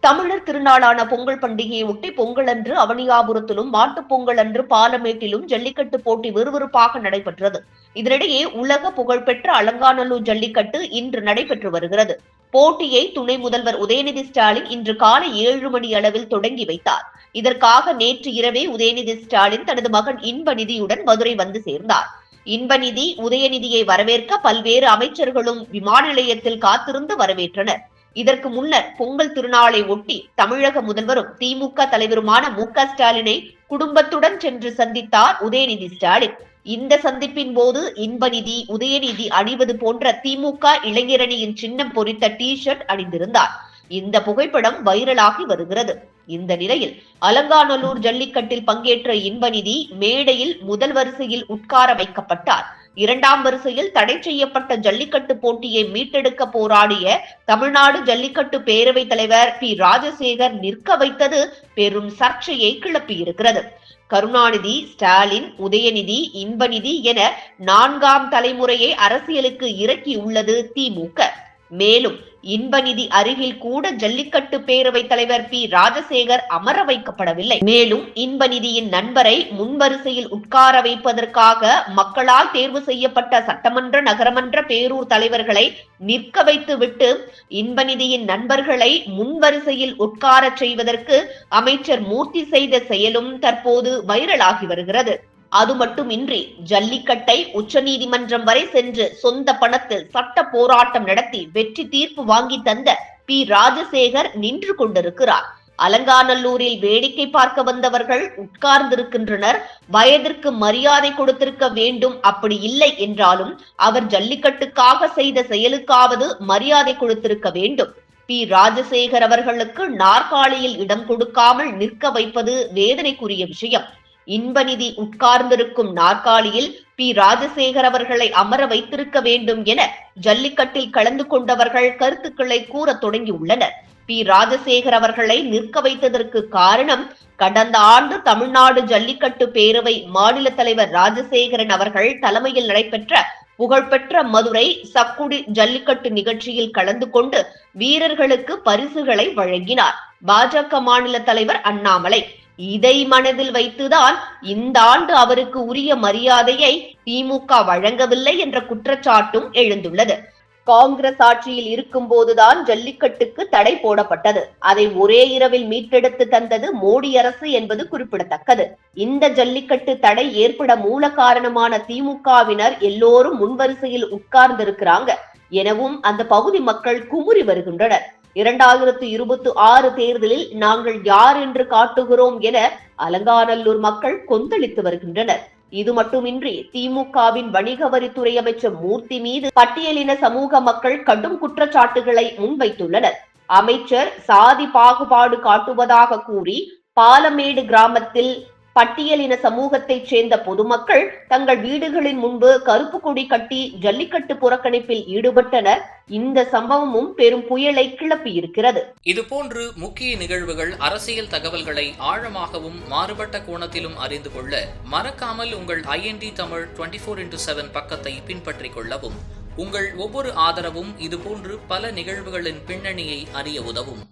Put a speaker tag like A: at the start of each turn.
A: தமிழர் திருநாளான பொங்கல் பண்டிகையை ஒட்டி பொங்கல் அன்று அவனியாபுரத்திலும் மாட்டுப் பொங்கல் அன்று பாலமேட்டிலும் ஜல்லிக்கட்டு போட்டி விறுவிறுப்பாக நடைபெற்றது. இதனிடையே உலக புகழ்பெற்ற அலங்காநல்லூர் ஜல்லிக்கட்டு இன்று நடைபெற்று வருகிறது. போட்டியை துணை முதல்வர் உதயநிதி ஸ்டாலின் இன்று காலை 7 மணி அளவில் தொடங்கி வைத்தார். இதற்காக நேற்று இரவே உதயநிதி ஸ்டாலின் தனது மகன் இன்பநிதியுடன் மதுரை வந்து சேர்ந்தார். இன்பநிதி உதயநிதியை வரவேற்க பல்வேறு அமைச்சர்களும் விமான நிலையத்தில் காத்திருந்து வரவேற்றனர். இதற்கு முன்னர் பொங்கல் திருநாளை ஒட்டி தமிழக முதல்வரும் திமுக தலைவருமான மு.க. ஸ்டாலினை குடும்பத்துடன் சென்று சந்தித்தார் உதயநிதி ஸ்டாலின். இந்த சந்திப்பின் போது இன்பநிதி உதயநிதி அணிவது போன்ற திமுக இளைஞரணியின் சின்னம் பொறித்த டி-ஷர்ட் அணிந்திருந்தார். இந்த புகைப்படம் வைரலாகி வருகிறது. இந்த நிலையில் அலங்காநல்லூர் ஜல்லிக்கட்டில் பங்கேற்ற இன்பநிதி மேடையில் முதல் வரிசையில் உட்கார வைக்கப்பட்டார். 2ஆம் வரிசையில் தடை செய்யப்பட்ட ஜல்லிக்கட்டு போட்டியை மீட்டெடுக்க போராடிய தமிழ்நாடு ஜல்லிக்கட்டு பேரவைத் தலைவர் பி. ராஜசேகர் நிற்க வைத்தது பெரும் சர்ச்சையை கிளப்பியிருக்கிறது. கருணாநிதி, ஸ்டாலின், உதயநிதி, இன்பநிதி என 4ஆம் தலைமுறையை அரசியலுக்கு இறக்கியுள்ளது திமுக. மேலும் இன்பநிதி அருகில் கூட ஜல்லிக்கட்டு பேரவைத் தலைவர் பி. ராஜசேகர் அமர வைக்கப்படவில்லை. மேலும் இன்பநிதியின் நண்பரை முன்வரிசையில் உட்கார வைப்பதற்காக மக்களால் தேர்வு செய்யப்பட்ட சட்டமன்ற, நகரமன்ற, பேரூர் தலைவர்களை நிற்க வைத்து விட்டு இன்பநிதியின் நண்பர்களை முன்வரிசையில் உட்காரச் செய்வதற்கு அமைச்சர் மூர்த்தி செய்த செயலும் தற்போது வைரலாகி வருகிறது. அது மட்டுமின்றி ஜல்லிக்கட்டை உச்சநீதிமன்றம் வரை சென்று சொந்த பணத்தில் சட்ட போராட்டம் நடத்தி வெற்றி தீர்ப்பு வாங்கி தந்த பி. ராஜசேகர் நின்று கொண்டிருக்கிறார். அலங்காநல்லூரில் வேடிக்கை பார்க்க வந்தவர்கள் உட்கார்ந்திருக்கின்றனர். வயதிற்கு மரியாதை கொடுத்திருக்க வேண்டும். அப்படி இல்லை என்றாலும் அவர் ஜல்லிக்கட்டுக்காக செய்த செயலுக்காவது மரியாதை கொடுத்திருக்க வேண்டும். பி. ராஜசேகர் அவர்களுக்கு நாற்காலியில் இடம் கொடுக்காமல் நிற்க வைப்பது வேதனைக்குரிய விஷயம். இன்பநிதி உட்கார்ந்திருக்கும் நாற்காலியில் பி. ராஜசேகர் அவர்களை அமர வைத்திருக்க வேண்டும் என ஜல்லிக்கட்டில் கலந்து கொண்டவர்கள் கருத்துக்களை கூற தொடங்கியுள்ளனர். பி. ராஜசேகர் அவர்களை நிற்க வைத்ததற்கு காரணம், கடந்த ஆண்டு தமிழ்நாடு ஜல்லிக்கட்டு பேரவை மாநில தலைவர் ராஜசேகரன் அவர்கள் தலைமையில் நடைபெற்ற புகழ்பெற்ற மதுரை சக்குடி ஜல்லிக்கட்டு நிகழ்ச்சியில் கலந்து கொண்டு வீரர்களுக்கு பரிசுகளை வழங்கினார் பாஜக மாநில தலைவர் அண்ணாமலை. இதை மனதில் வைத்துதான் இந்த ஆண்டு அவருக்கு உரிய மரியாதையை திமுக வழங்கவில்லை என்ற குற்றச்சாட்டும் எழுந்துள்ளது. காங்கிரஸ் ஆட்சியில் இருக்கும் போதுதான் ஜல்லிக்கட்டுக்கு தடை போடப்பட்டது. அதை ஒரே இரவில் மீட்டெடுத்து தந்தது மோடி அரசு என்பது குறிப்பிடத்தக்கது. இந்த ஜல்லிக்கட்டு தடை ஏற்பட மூல காரணமான திமுகவினர் எல்லோரும் முன்வரிசையில் உட்கார்ந்திருக்கிறாங்க எனவும் அந்த பகுதி மக்கள் குமுறி வருகின்றனர். 2026 தேர்தலில் நாங்கள் யார் என்று காட்டுகிறோம் என அலங்காநல்லூர் மக்கள் கொந்தளித்து வருகின்றனர். இது மட்டுமின்றி திமுகவின் வணிக வரித்துறை அமைச்சர் மூர்த்தி மீது பட்டியலின சமூக மக்கள் கடும் குற்றச்சாட்டுகளை முன்வைத்துள்ளனர். அமைச்சர் சாதி பாகுபாடு காட்டுவதாக கூறி பாலமேடு கிராமத்தில் பட்டியலின சமூகத்தைச் சேர்ந்த பொதுமக்கள் தங்கள் வீடுகளின் முன்பு கருப்பு கொடி கட்டி ஜல்லிக்கட்டு புறக்கணிப்பில் ஈடுபட்டனர். இந்த சம்பவமும் பெரும் புயலை கிளப்பியிருக்கிறது.
B: இதுபோன்று முக்கிய நிகழ்வுகள், அரசியல் தகவல்களை ஆழமாகவும் மாறுபட்ட கோணத்திலும் அறிந்து கொள்ள மறக்காமல் உங்கள் IND தமிழ் 24x7 பக்கத்தை பின்பற்றிக் கொள்ளவும். உங்கள் ஒவ்வொரு ஆதரவும் இதுபோன்று பல நிகழ்வுகளின் பின்னணியை அறிய உதவும்.